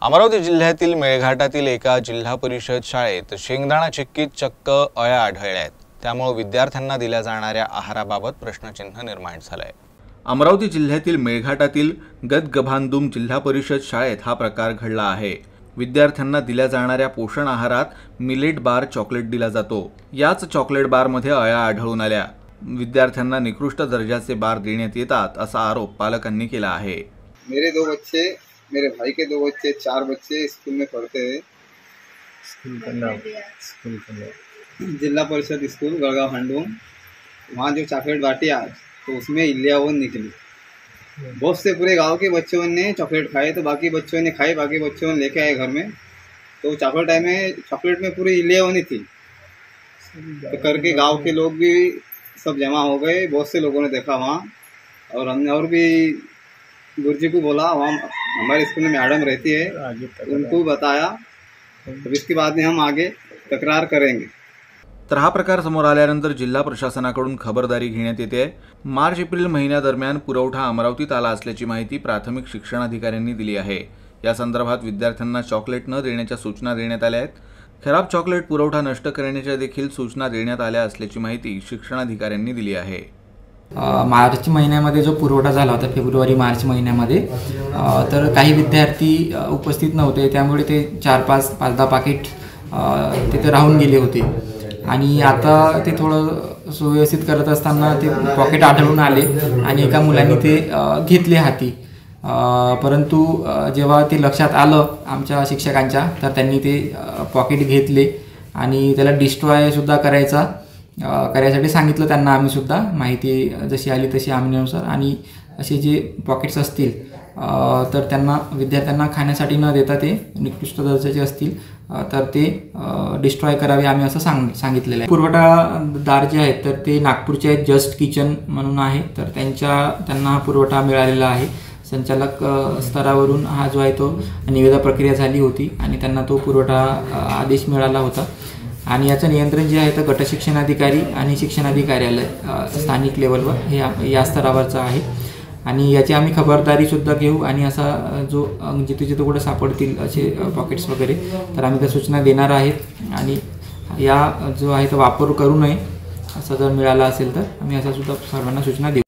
अमरावती जिल्ह्यातील मेळघाटातील एका जिल्हा परिषद शाळेत शेंगदाणा चिक्कीत चक्क अळ्या आढळल्या आहेत। त्यामुळे विद्यार्थ्यांना दिल्या जाणाऱ्या आहाराबाबत प्रश्नचिन्ह निर्माण झालंय। अमरावती जिल्ह्यातील मेळघाटातील गदगभांदुम जिल्हा परिषद शाळेत हा प्रकार घडला आहे। विद्यार्थ्यांना दिल्या जाणाऱ्या पोषण आहारात मिलेट बार चॉकलेट दिला जातो। याच चॉकलेट बारमध्ये अळ्या आढळून आल्या। विद्यार्थ्यांना निकृष्ट दर्जाचे बार देण्यात येतात असा आरोप पालकांनी केला आहे। मेरे भाई के 2 बच्चे 4 बच्चे स्कूल में पढ़ते हैं। जिला परिषद स्कूल गड़गांव हंडूम। वहाँ जो चॉकलेट बाटी आज तो उसमें इल्लियाँ निकली। बहुत से पूरे गांव के बच्चों ने चॉकलेट खाए तो बाकी बच्चों ने खाए, बाकी बच्चों ने लेके आए घर में। तो चॉकलेट में पूरी इल्लियाँ थी। तो करके गांव के लोग भी सब जमा हो गए। बहुत से लोगों ने देखा वहाँ, और हमने और भी गुरुजी को बोला, वहाँ हमारे स्कूल में मैडम रहती है, उनको बताया। तो इसके बाद में हम आगे तक्रार करेंगे। तर हा प्रकार समोर आल्यानंतर जिल्हा प्रशासनाकडून खबरदारी घेण्यात येते आहे। मार्च एप्रिल महिन्यादरम्यान पुरवठा अमरावतीत आला असल्याची माहिती प्राथमिक शिक्षणाधिकाऱ्यांनी दिली आहे। या संदर्भात विद्यार्थ्यांना चॉकलेट न देण्याच्या सूचना देण्यात आल्या आहेत। खराब चॉकलेट पुरवठा नष्ट करण्याच्या देखील सूचना देण्यात आल्या असल्याची माहिती शिक्षणाधिकाऱ्यांनी दिली आहे। मार्च महिन्यामध्ये जो पुरवठा झाला होता, फेब्रुवारी मार्च महिन्यामध्ये, तर काही विद्यार्थी उपस्थित नव्हते, त्यामुळे ते 5-10 पाकिट तिथे राहून गेले होते। आणि आता ते थोडं सुव्यवस्थित करत असताना ते पॉकेट आढळून आले आणि एका मुलांनी ते घेतले हाती। परंतु जेव्हा ते लक्षात आलं आमच्या शिक्षकांच्या, तर त्यांनी ते पॉकेट घेतले आणि त्याला डिस्ट्रॉयसुद्धा करायसाठी सांगितलं त्यांना। आम्ही सुद्धा माहिती जशी आली तशी आम्हीनुसार, आणि असे जे पॉकेट्स असतील तर त्यांना विद्यार्थ्यांना खाण्यासाठी न देता ते निकृष्ट दर्जाचे असतील तर ते डिस्ट्रॉय करावे, आम्ही असं सांगितलेलं आहे। पुरवठादार जे आहेत तर ते नागपूरचे आहेत, जस्ट किचन म्हणून आहे, तर त्यांना हा पुरवठा मिळालेला आहे। संचालक स्तरावरून हा जो आहे तो निविदा प्रक्रिया झाली होती आणि त्यांना तो पुरवठा आदेश मिळाला होता। आणि याचं नियंत्रण जे आहे तर गट शिक्षणाधिकारी आणि शिक्षणाधिकार्यालय स्थानिक लेवलवर हे या स्तरावरचं आहे। आणि याची आम्ही खबरदारीसुद्धा घेऊ, आणि असा जो जिथे कुठे सापडतील असे पॉकेट्स वगैरे, तर आम्ही त्या सूचना देणार आहेत। आणि या जो आहे तो वापर करू नये असं जर मिळाला असेल तर आम्ही असा सुद्धा सर्वांना सूचना देऊ।